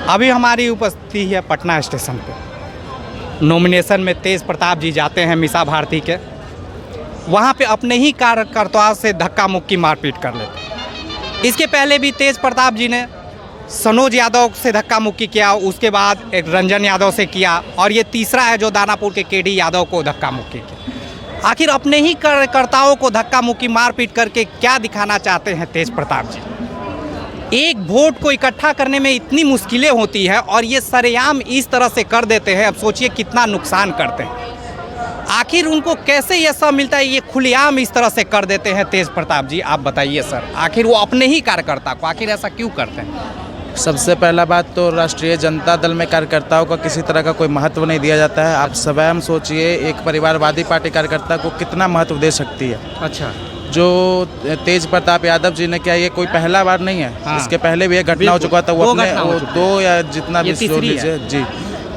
अभी हमारी उपस्थिति है पटना स्टेशन पे। नॉमिनेशन में तेज प्रताप जी जाते हैं मीसा भारती के, वहाँ पे अपने ही कार्यकर्ताओं से धक्का मुक्की मारपीट कर लेते हैं। इसके पहले भी तेज प्रताप जी ने सनोज यादव से धक्का मुक्की किया, उसके बाद एक रंजन यादव से किया, और ये तीसरा है जो दानापुर के केडी यादव को धक्का मुक्की किया। आखिर अपने ही कार्यकर्ताओं को धक्का मुक्की मारपीट करके क्या दिखाना चाहते हैं तेज प्रताप जी? एक वोट को इकट्ठा करने में इतनी मुश्किलें होती है और ये सरेआम इस तरह से कर देते हैं। अब सोचिए कितना नुकसान करते हैं। आखिर उनको कैसे ये सब मिलता है? ये खुलेआम इस तरह से कर देते हैं तेज प्रताप जी, आप बताइए सर। आखिर वो अपने ही कार्यकर्ता को आखिर ऐसा क्यों करते हैं? सबसे पहला बात तो राष्ट्रीय जनता दल में कार्यकर्ताओं का किसी तरह का कोई महत्व नहीं दिया जाता है। आप स्वयं सोचिए, एक परिवारवादी पार्टी कार्यकर्ता को कितना महत्व दे सकती है। अच्छा, जो तेज प्रताप यादव जी ने किया, ये कोई पहला बार नहीं है। हाँ। इसके पहले भी एक घटना हो चुका था, वो अपने दो या जितना भी जोड़ लीजिए जी।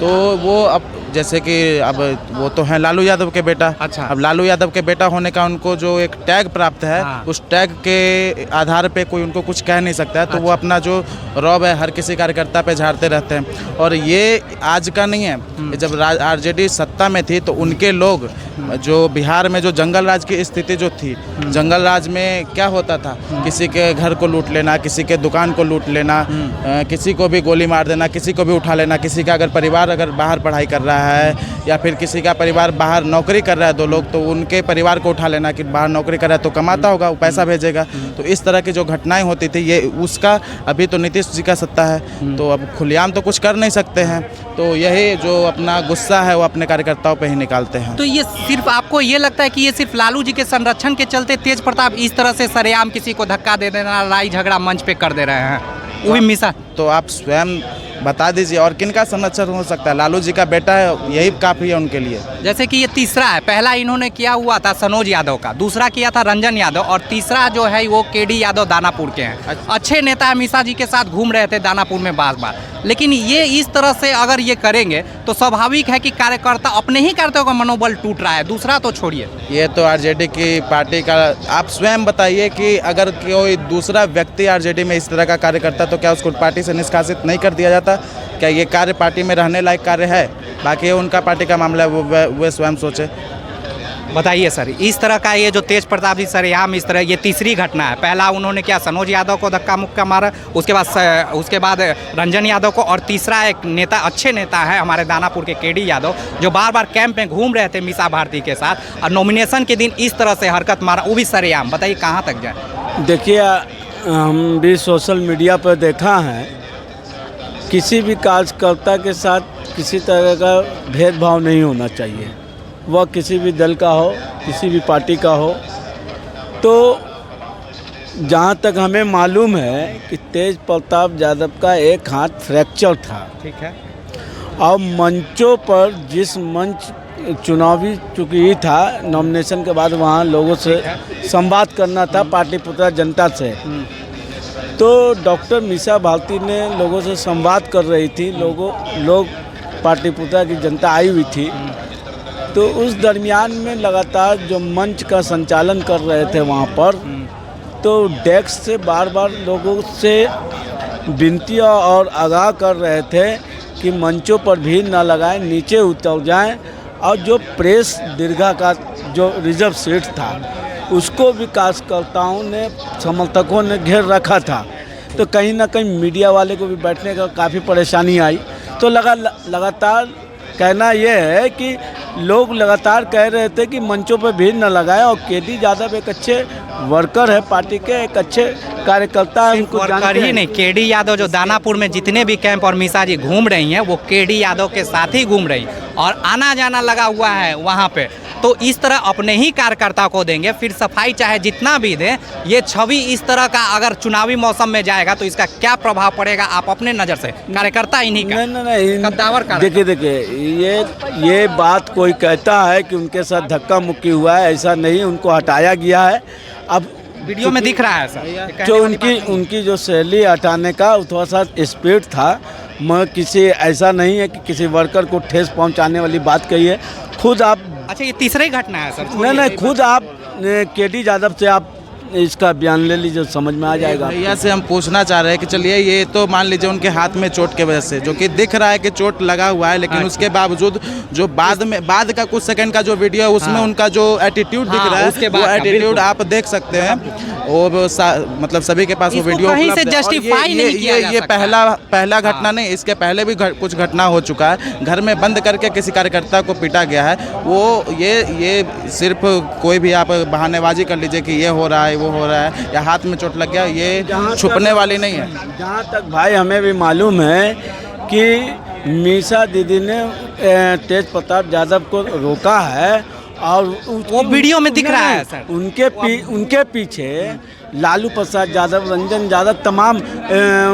तो वो अब जैसे कि अब वो तो हैं लालू यादव के बेटा। अच्छा। अब लालू यादव के बेटा होने का उनको जो एक टैग प्राप्त है, हाँ। उस टैग के आधार पे कोई उनको कुछ कह नहीं सकता है। तो वो अपना जो रौब है हर किसी कार्यकर्ता पे झाड़ते रहते हैं। और ये आज का नहीं है, जब आरजेडी सत्ता में थी तो उनके लोग जो बिहार में जो जंगल राज की स्थिति जो थी, जंगल राज में क्या होता था, किसी के घर को लूट लेना, किसी के दुकान को लूट लेना, किसी को भी गोली मार देना, किसी को भी उठा लेना, किसी का अगर परिवार अगर बाहर पढ़ाई कर रहा है या फिर किसी का परिवार बाहर नौकरी कर रहा है, दो लोग, तो उनके परिवार को उठा लेना कि बाहर नौकरी कर रहा है तो कमाता होगा, वो पैसा भेजेगा। तो इस तरह की जो घटनाएं होती थी, ये उसका अभी तो नीतीश जी का सत्ता है, तो अब खुलेआम तो कुछ कर नहीं सकते हैं। तो यही जो अपना गुस्सा है वो अपने कार्यकर्ताओं पे ही निकालते हैं। तो ये सिर्फ आपको ये लगता है कि ये सिर्फ लालू जी के संरक्षण के चलते तेज प्रताप इस तरह से सरेआम किसी को धक्का दे देना, लड़ाई झगड़ा मंच पे कर दे रहे हैं, वो भी मीसा? तो आप स्वयं बता दीजिए, और किनका संरक्षण हो सकता है? लालू जी का बेटा है, यही काफ़ी है उनके लिए। जैसे कि ये तीसरा है, पहला इन्होंने किया हुआ था सनोज यादव का, दूसरा किया था रंजन यादव, और तीसरा जो है वो केडी यादव दानापुर के हैं। अच्छे नेता मीसा जी के साथ घूम रहे थे दानापुर में बार बार। लेकिन ये इस तरह से अगर ये करेंगे तो स्वाभाविक है कि कार्यकर्ता अपने ही कार्यकर्ताओं का मनोबल टूट रहा है, दूसरा तो छोड़िए। ये तो आरजेडी की पार्टी का, आप स्वयं बताइए कि अगर कोई दूसरा व्यक्ति आरजेडी में इस तरह का कार्य करता तो क्या उसको पार्टी से निष्कासित नहीं कर दिया जाता? क्या ये कार्य पार्टी में रहने लायक कार्य है? बाकी उनका पार्टी का मामला है, वो स्वयं सोचे। बताइए सर, इस तरह का ये जो तेज प्रताप जी सरेआम इस तरह, ये तीसरी घटना है। पहला उन्होंने क्या सनोज यादव को धक्का मुक्का मारा, उसके बाद रंजन यादव को, और तीसरा एक नेता, अच्छे नेता है हमारे दानापुर के केडी यादव, जो बार बार कैंप में घूम रहे थे मीसा भारती के साथ, और नॉमिनेशन के दिन इस तरह से हरकत मारा, वो भी सरेआम। बताइए कहाँ तक जाए? देखिए, हम भी सोशल मीडिया पर देखा है, किसी भी कार्यकर्ता के साथ किसी तरह का भेदभाव नहीं होना चाहिए, वह किसी भी दल का हो, किसी भी पार्टी का हो। तो जहाँ तक हमें मालूम है कि तेज प्रताप यादव का एक हाथ फ्रैक्चर था, ठीक है, और मंचों पर जिस मंच चुनावी चुकी था, नॉमिनेशन के बाद वहाँ लोगों से संवाद करना था, पार्टी पुत्र जनता से। तो डॉक्टर मीसा भारती ने लोगों से संवाद कर रही थी, लोग पार्टी पुत्र की जनता आई हुई थी। तो उस दरमियान में लगातार जो मंच का संचालन कर रहे थे वहाँ पर, तो डेस्क से बार बार लोगों से विनतियाँ और आगाह कर रहे थे कि मंचों पर भीड़ न लगाएं, नीचे उतर जाएं, और जो प्रेस दीर्घा का जो रिजर्व सीट था उसको भी कार्यकर्ताओं ने, समर्थकों ने घेर रखा था। तो कहीं ना कहीं मीडिया वाले को भी बैठने का काफ़ी परेशानी आई। तो लगातार कहना यह है कि लोग लगातार कह रहे थे कि मंचों पर भीड़ न लगाए, और केडी यादव एक अच्छे वर्कर है पार्टी के, एक अच्छे कार्यकर्ता है, उनको जानते ही नहीं, केडी यादव जो दानापुर में जितने भी कैंप और मीसा जी घूम रही हैं वो केडी यादव के साथ ही घूम रही, और आना जाना लगा हुआ है वहाँ पे। तो इस तरह अपने ही कार्यकर्ता को देंगे, फिर सफाई चाहे जितना भी दें, ये छवि इस तरह का अगर चुनावी मौसम में जाएगा तो इसका क्या प्रभाव पड़ेगा आप अपने नज़र से? कार्यकर्ता इन्हीं का नहीं, कद्दावर का। देखिए, ये बात कोई कहता है कि उनके साथ धक्का मुक्की हुआ है, ऐसा नहीं, उनको हटाया गया है। अब वीडियो में दिख रहा है सर, जो उनकी जो शैली हटाने का थोड़ा सा स्पीड था, मैं किसी ऐसा नहीं है कि किसी वर्कर को ठेस पहुंचाने वाली बात कही है। खुद आप, अच्छा ये तीसरी घटना है सर? नहीं, खुद आप केडी यादव से आप इसका बयान ले लीजिए, समझ में आ जाएगा। भैया से हम पूछना चाह रहे हैं कि चलिए ये तो मान लीजिए उनके हाथ में चोट के वजह से, जो कि दिख रहा है कि चोट लगा हुआ है, लेकिन उसके बावजूद जो बाद का कुछ सेकंड का जो वीडियो है उसमें उनका जो एटीट्यूड दिख रहा है, वो एटीट्यूड आप देख सकते हैं। वो मतलब सभी के पास वो वीडियो कहीं से उपलब्ध है। और जस्टिफाई नहीं किया जा ये सकता। पहला घटना नहीं, इसके पहले भी कुछ घटना हो चुका है। घर में बंद करके किसी कार्यकर्ता को पीटा गया है। वो ये सिर्फ कोई भी आप बहानेबाजी कर लीजिए कि ये हो रहा है, वो हो रहा है, या हाथ में चोट लग गया, ये छुपने वाली नहीं है। जहाँ तक भाई हमें भी मालूम है कि मीसा दीदी ने तेज प्रताप यादव को रोका है, और वो वीडियो में दिख रहा है सर। उनके पीछे लालू प्रसाद यादव, रंजन यादव, तमाम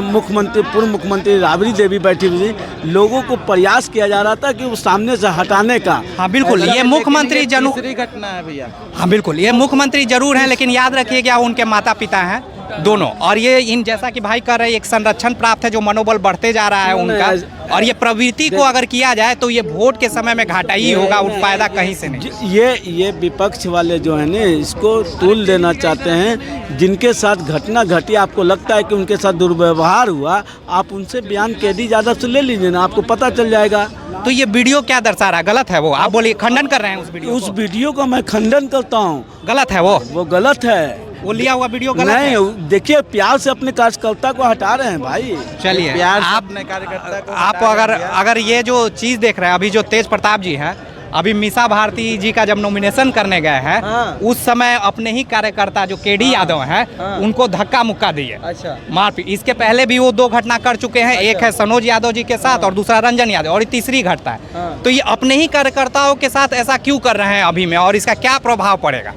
मुख्यमंत्री, पूर्व मुख्यमंत्री राबड़ी देवी बैठी हुई थी। लोगों को प्रयास किया जा रहा था कि वो सामने से हटाने का। हाँ बिल्कुल, ये मुख्यमंत्री जरूर, तीसरी घटना है भैया। हाँ बिल्कुल, ये मुख्यमंत्री जरूर हैं, लेकिन याद रखिएगा उनके माता पिता हैं दोनों, और ये इन जैसा कि भाई कर रहे हैं, एक संरक्षण प्राप्त है जो मनोबल बढ़ते जा रहा है उनका, और ये प्रवृत्ति को अगर किया जाए तो ये वोट के समय में घाटा ही होगा, उस फायदा कहीं से नहीं। ये विपक्ष वाले जो है ना, इसको तूल देना चाहते हैं। जिनके साथ घटना घटी, आपको लगता है कि उनके साथ दुर्व्यवहार हुआ, आप उनसे बयान केडी यादव से ले लीजिए ना, आपको पता चल जाएगा। तो ये वीडियो क्या दर्शा रहा है? गलत है वो? आप बोलिए, खंडन कर रहे हैं उस वीडियो को मैं खंडन करता हूँ। गलत है वो गलत है। वो लिया हुआ वीडियो गलत है। नहीं, देखिए प्यार से अपने कार्यकर्ता को हटा रहे हैं भाई। चलिए, आप कार्यकर्ता को आप अगर ये जो चीज़ देख रहे हैं, अभी जो तेज प्रताप जी हैं, अभी मीसा भारती जी का जब नॉमिनेशन करने गए हैं, उस समय अपने ही कार्यकर्ता जो केडी यादव हैं, उनको धक्का मुक्का दिए, मारपीट। इसके पहले भी वो 2 घटना कर चुके हैं, एक है सनोज यादव जी के साथ और दूसरा रंजन यादव, और ये तीसरी घटना है। तो ये अपने ही कार्यकर्ताओं के साथ ऐसा क्यों कर रहे हैं अभी में, और इसका क्या प्रभाव पड़ेगा?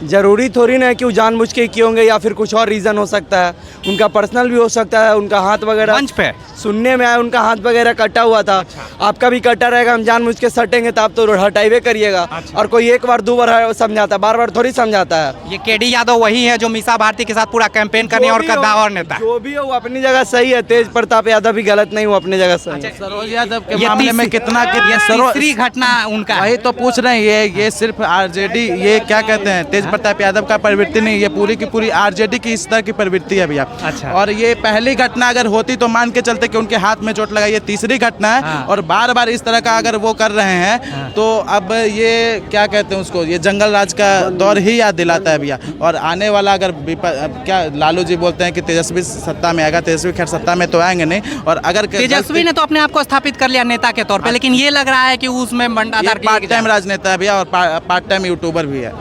ज़रूरी थोड़ी ना है कि वो जानबूझ के किए होंगे, या फिर कुछ और रीज़न हो सकता है, उनका पर्सनल भी हो सकता है। उनका हाथ वगैरह मंच पे सुनने में आया, उनका हाथ वगैरह कटा हुआ था। आपका भी कटा रहेगा, हम जानबूझ के सटेंगे तो आप तो हटाइवे करिएगा। और कोई एक बार 2 बार समझाता, बार बार थोड़ी समझाता है। ये केडी यादव वही है जो मीसा भारती के साथ पूरा कैंपेन करने और कद्दावर नेता है। जो भी हो वो अपनी जगह सही है, तेज प्रताप यादव भी गलत नहीं, वो अपनी जगह सही है। सरोज यादव के मामले में कितना तीसरी घटना उनका, वही तो पूछ रहे हैं। ये सिर्फ आरजेडी, ये क्या कहते हैं, तेज प्रताप यादव का प्रवृत्ति नहीं, ये पूरी की पूरी आरजेडी की इस तरह की प्रवृत्ति है भैया। अच्छा। और ये पहली घटना अगर होती तो मान के चलते कि उनके हाथ में चोट लगा, ये तीसरी घटना है। और बार बार इस तरह का अगर वो कर रहे हैं तो अब ये क्या कहते हैं उसको, ये जंगल राज का दौर ही याद दिलाता है भैया। और आने वाला अगर क्या लालू जी बोलते हैं कि तेजस्वी सत्ता में आएगा, तेजस्वी खैर सत्ता में तो आएंगे नहीं। और अगर तेजस्वी ने तो अपने आप को स्थापित कर लिया नेता के तौर पे, लेकिन ये लग रहा है कि उसमें बंडाधार पार्ट टाइम राजनेता है भैया, और पार्ट टाइम यूट्यूबर भी है।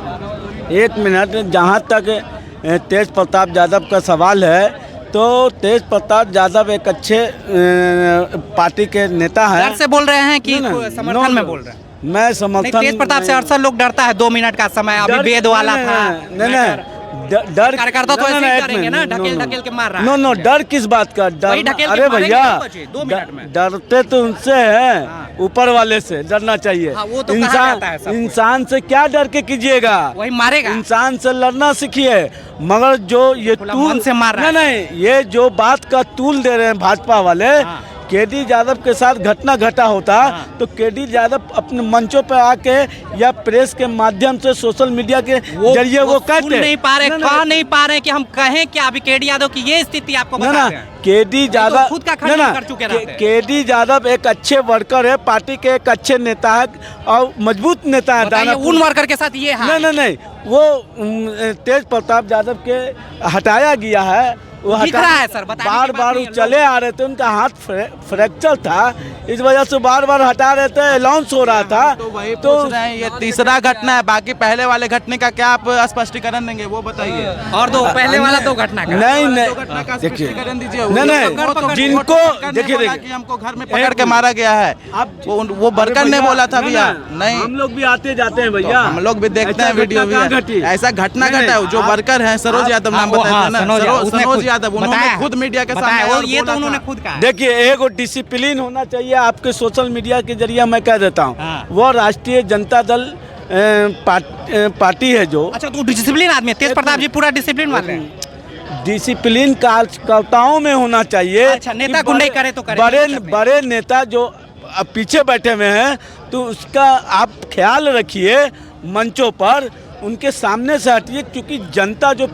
1 मिनट, जहाँ तक तेज प्रताप यादव का सवाल है, तो तेज प्रताप यादव एक अच्छे पार्टी के नेता हैं। डर से बोल रहे हैं कि समर्थन में बोल रहे हैं? मैं समर्थन, तेज प्रताप से अक्सर लोग डरता है। 2 मिनट का समय, अभी वेद वाला था। नहीं, डर कार्यकर्ता तो ऐसे ही करेंगे ना, ढकेल के मार रहा है। नो, डर किस बात का? डर, अरे भैया, 2 मिनट में डरते तो उनसे हैं, ऊपर वाले से डरना चाहिए। वो तो कहा जाता है सबको। इंसान से क्या डर के कीजिएगा, वही मारेगा। इंसान से लड़ना सीखिए। मगर जो ये मन से मार रहा है। नहीं, ये जो बात का तूल दे रहे हैं भाजपा वाले, केडी यादव के साथ घटना घटा होता तो केडी यादव अपने मंचों पर आके या प्रेस के माध्यम से, सोशल मीडिया के जरिए वो कहते नहीं पा रहे, कह नहीं पा रहे कि हम कहें क्या। अभी केडी यादव की ये स्थिति आपको बता रहे हैं। केडी यादव खुद का खंडन कर चुके रहते हैं। केडी यादव एक अच्छे वर्कर है, पार्टी के एक अच्छे नेता है और मजबूत नेता है। उन वर्कर के साथ ये है नहीं, वो तेज प्रताप यादव के हटाया गया है। वो दिख रहा है सर, बार बार चले आ रहे थे, उनका हाथ फ्रैक्चर था, इस वजह से बार बार हटा रहे थे, अनाउंस हो रहा था। तो वही पूछ रहे हैं, ये तीसरा घटना है। बाकी पहले वाले घटने का क्या आप स्पष्टीकरण देंगे, वो बताइए। और दो पहले वाला 2 घटना का नहीं, देखिए नहीं, जिनको देखिए हमको घर में पकड़ के मारा गया है, वो वर्कर ने बोला था भैया। नहीं, हम लोग भी आते जाते हैं भैया, हम लोग भी देखते हैं वीडियो भी। ऐसा घटना घटा है, जो वर्कर है सरोज यादव नाम बताया ना, सरोज यादव, उन्होंने खुद मीडिया के सामने ये तो उन्होंने खुद कहा। देखिए, एक डिसिप्लिन होना चाहिए आपके सोशल मीडिया के जरिए। मैं कह देता हूँ, वो राष्ट्रीय जनता दल पार्टी है जो। अच्छा, तो डिसिप्लिन आदमी, तेज प्रताप जी पूरा डिसिप्लिन वाले हैं। डिसिप्लिन कार्यकर्ताओं में होना चाहिए। अच्छा, नेता गुंडे करे तो करे। बड़े नेता जो पीछे बैठे हुए हैं, तो उसका आप ख्याल रखिए। मंचों पर उनके सामने से हटिए, क्योंकि जनता जो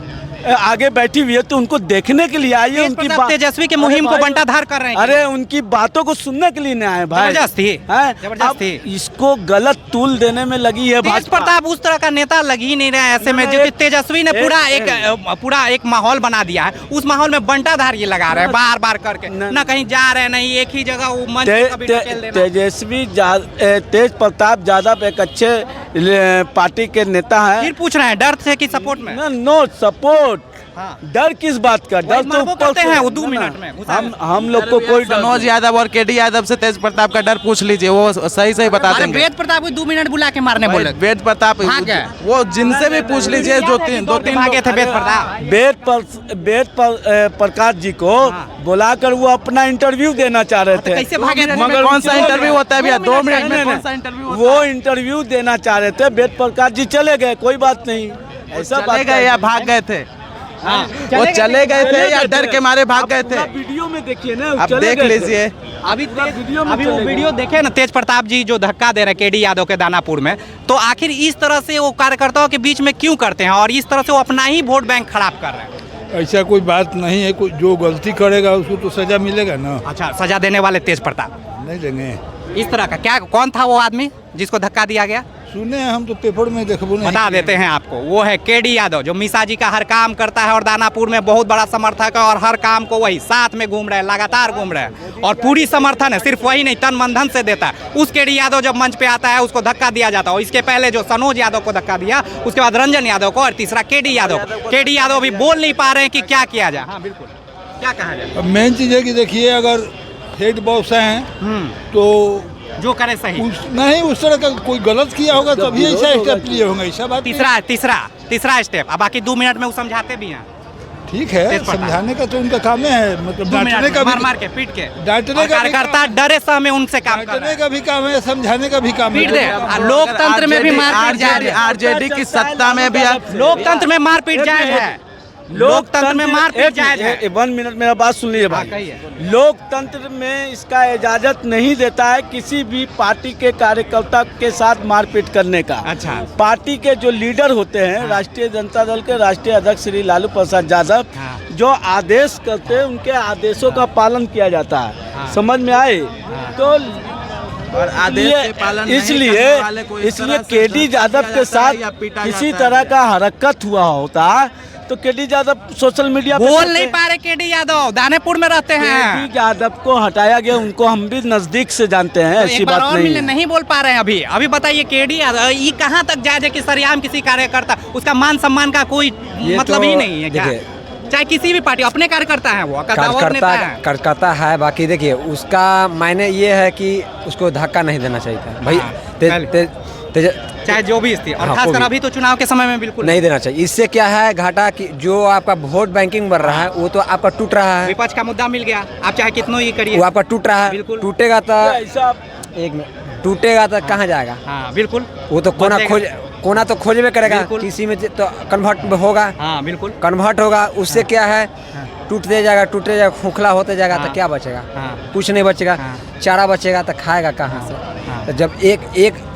आगे बैठी हुई है तो उनको देखने के लिए आई है। उनकी तेजस्वी के मुहिम को बंटाधार कर रहे हैं। अरे उनकी बातों को सुनने के लिए नहीं आए भाई। जबरदस्ती जबरदस्ती इसको गलत तूल देने में लगी है तेज प्रताप उस तरह का नेता लग ही नहीं रहा है ऐसे में, जो तेजस्वी ने पूरा एक माहौल बना दिया है। उस माहौल में बंटाधार ये लगा रहे हैं बार बार करके, ना कहीं जा रहे हैं नहीं एक ही जगह वो मंच पे कभी ढकेल देना। तेजस्वी तेज प्रताप यादव एक अच्छे पार्टी के नेता हैं। फिर पूछ रहे हैं डर से कि सपोर्ट में? No support. हाँ। डर किस बात का? डर तो करते हैं वो 2 मिनट में। हम लोग को कोई मनोज यादव और केडी यादव से तेज प्रताप का डर पूछ लीजिए, वो सही सही बता देंगे। वेद प्रताप को 2 मिनट बुला के मारने बोले। वेद प्रताप वो जिनसे भी पूछ लीजिए, दो तीन भागे थे वेद प्रताप। वेद प्रकाश जी को बुलाकर वो अपना इंटरव्यू देना चाह रहे थे। कैसे भागे? मगर कौन सा इंटरव्यू होता है भैया? 2 मिनट में कौन सा इंटरव्यू? वो इंटरव्यू देना चाह रहे थे, वेद प्रकाश जी चले गए, कोई बात नहीं। ऐसा चले गए या भाग गए थे? वो चले गए थे या डर के मारे भाग गए थे? वीडियो में देखिए ना, आप देख लीजिए। अभी वो वीडियो देखे ना, तेज प्रताप जी जो धक्का दे रहे केडी यादव के दानापुर में, तो आखिर इस तरह से वो कार्यकर्ताओं के बीच में क्यों करते हैं और इस तरह से वो अपना ही वोट बैंक खराब कर रहे हैं? ऐसा कोई बात नहीं है, कोई जो गलती करेगा उसको तो सजा मिलेगा ना। अच्छा, सजा देने वाले तेज प्रताप नहीं देंगे इस तरह का? क्या कौन था वो आदमी जिसको धक्का दिया गया? सुने हम तो पेपर में देखबो नहीं। बता देते हैं आपको, वो है केडी यादव जो मिसा जी का हर काम करता है और दानापुर में बहुत बड़ा समर्थक है और हर काम को वही साथ में घूम रहे हैं, लगातार घूम रहे हैं और पूरी समर्थन है, सिर्फ वही नहीं तन मन धन से देता है। उस केडी यादव जब मंच पे आता है उसको धक्का दिया जाता है और इसके पहले जो सनोज यादव को धक्का दिया, उसके बाद रंजन यादव को और तीसरा केडी यादव को। केडी यादव भी बोल नहीं पा रहे हैं कि क्या किया जाए। हाँ बिल्कुल, क्या कहा जाए? मेन चीज है कि देखिए अगर हेड बॉस हैं तो जो करे सही नहीं, उस तरह का कोई गलत किया होगा तभी ऐसा स्टेप लिए होंगे, ऐसा बात। तीसरा स्टेप। अब बाकी 2 मिनट में वो समझाते भी हैं। ठीक है, समझाने का तो उनका काम है, मतलब डांटने का भी, मार के पीट के डांटने का कार्यकर्ता डरे सह में उनसे काम डांटने का भी काम है, समझाने का भी काम है। पीट दे। लोकतंत्र में भी मारपीट जायज है। आरजेडी की सत्ता में भी लोकतंत्र में मारपीट जायज है। लोकतंत्र में मारपीट जायज है। 1 मिनट मेरा बात सुन लीजिए भाई। लोकतंत्र में इसका इजाजत नहीं देता है किसी भी पार्टी के कार्यकर्ता के साथ मारपीट करने का। अच्छा। पार्टी के जो लीडर होते हैं, राष्ट्रीय जनता दल के राष्ट्रीय अध्यक्ष श्री लालू प्रसाद यादव, जो आदेश करते हैं उनके आदेशों का पालन किया जाता है। समझ में आए? तो और आदेश के पालन इसलिए केडी यादव के साथ किसी तरह का हरकत हुआ होता तो केडी यादव सोशल मीडिया बोल नहीं पा रहे। केडी यादव दानापुर में रहते हैं। केडी यादव को हटाया गया, उनको हम भी नजदीक से जानते हैं, ऐसी बात नहीं बोल पा रहे हैं। अभी बताइए केडी यादव ये कहाँ तक जायज है कि सरेआम किसी कार्यकर्ता, उसका मान सम्मान का कोई मतलब ही नहीं है क्या? चाहे किसी भी पार्टी, अपने कार्यकर्ता है, वो कार्यकर्ता है। बाकी देखिए उसका मायने ये है कि उसको धक्का नहीं देना चाहिए था भाई, चाहे जो भी स्थिति, और खासकर अभी तो चुनाव के समय में बिल्कुल नहीं देना चाहिए। इससे क्या है घाटा कि जो आपका वोट बैंकिंग बढ़ रहा है वो तो आपका टूट रहा है। विपक्ष का मुद्दा मिल गया, आप चाहे कितना ही करिए वो आपका टूट रहा है। टूटेगा तो टूटेगा तो कहाँ जाएगा? हाँ बिल्कुल, वो तो कोना तो खोजबे करेगा, किसी में तो कन्वर्ट होगा। हाँ बिल्कुल, कन्वर्ट होगा। उससे क्या है टूटते जाएगा, खोखला होते जाएगा। तो क्या बचेगा? कुछ नहीं बचेगा। चारा बचेगा तो खाएगा कहाँ से? तो जब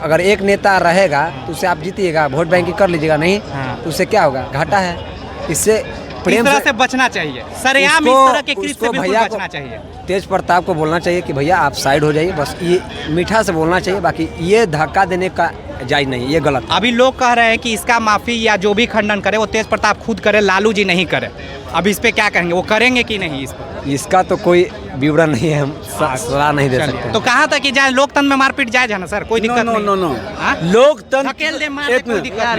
अगर एक नेता रहेगा तो उससे आप जीतिएगा, वोट बैंकिंग कर लीजिएगा, नहीं तो उससे क्या होगा? घाटा है। इससे प्रेम से बचना चाहिए, सरेआम इस तरह के क्रिस से बिल्कुल बचना चाहिए। तेज प्रताप को बोलना चाहिए कि भैया आप साइड हो जाइए, बस ये मीठा से बोलना चाहिए। बाकी ये धक्का देने का जायज नहीं, ये गलत। अभी लोग कह रहे हैं कि इसका माफी या जो भी खंडन करे वो तेज प्रताप खुद करे, लालू जी नहीं करे। अब इस पे क्या कहेंगे, वो करेंगे कि नहीं? इसका तो कोई विवरण नहीं है, हम सलाह नहीं दे सकते। तो कहा था कि जाए लोकतंत्र में मारपीट जायज है ना सर? कोई दिक्कत नहीं।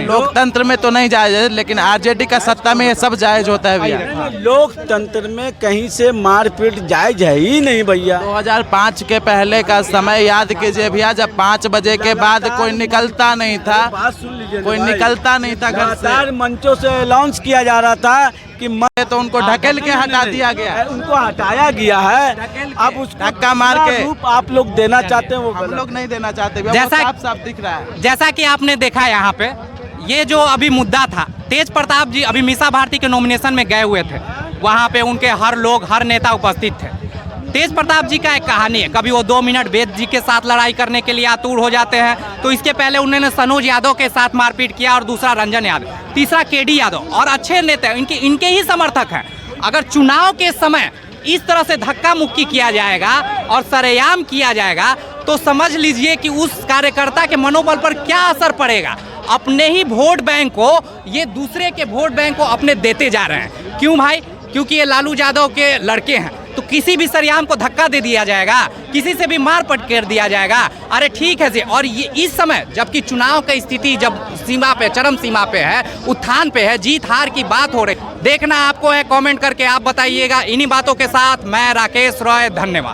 लोकतंत्र में तो नहीं जायज है, लेकिन आरजेडी का सत्ता में ये सब जायज होता है भैया। लोकतंत्र में कहीं से मारपीट जायज है ही नहीं भैया। 2005 के पहले का समय याद कीजिए भैया, जब 5 बजे के बाद कोई निकलता नहीं था। बात सुन लीजिए, कोई निकलता नहीं था घर से। मंचों से अनाउंस किया जा रहा था कि तो उनको ढकेल के हटा दिया गया, उनको हटाया गया है। अब उसको धक्का मार के रूप आप लोग देना चाहते हैं, वो हम लोग नहीं देना चाहते। जैसा साफ दिख रहा है। जैसा कि आपने देखा यहाँ पे, ये जो अभी मुद्दा था, तेज प्रताप जी अभी मीसा भारती के नॉमिनेशन में गए हुए थे, वहाँ पे उनके हर नेता उपस्थित थे। तेज प्रताप जी का एक कहानी है, कभी वो 2 मिनट वेद जी के साथ लड़ाई करने के लिए आतुर हो जाते हैं, तो इसके पहले उन्होंने सनोज यादव के साथ मारपीट किया, और दूसरा रंजन यादव, तीसरा केडी यादव, और अच्छे नेता इनके ही समर्थक हैं। अगर चुनाव के समय इस तरह से धक्का मुक्की किया जाएगा और सरेआम किया जाएगा तो समझ लीजिए कि उस कार्यकर्ता के मनोबल पर क्या असर पड़ेगा। अपने ही वोट बैंक को ये दूसरे के वोट बैंक को अपने देते जा रहे हैं। क्यों भाई? क्योंकि ये लालू यादव के लड़के हैं, तो किसी भी सरेआम को धक्का दे दिया जाएगा, किसी से भी मारपीट कर दिया जाएगा। अरे ठीक है जी। और ये इस समय जबकि चुनाव की स्थिति जब सीमा पे, चरम सीमा पे है, उत्थान पे है, जीत हार की बात हो रही, देखना आपको है। कमेंट करके आप बताइएगा। इन्हीं बातों के साथ मैं राकेश रॉय, धन्यवाद।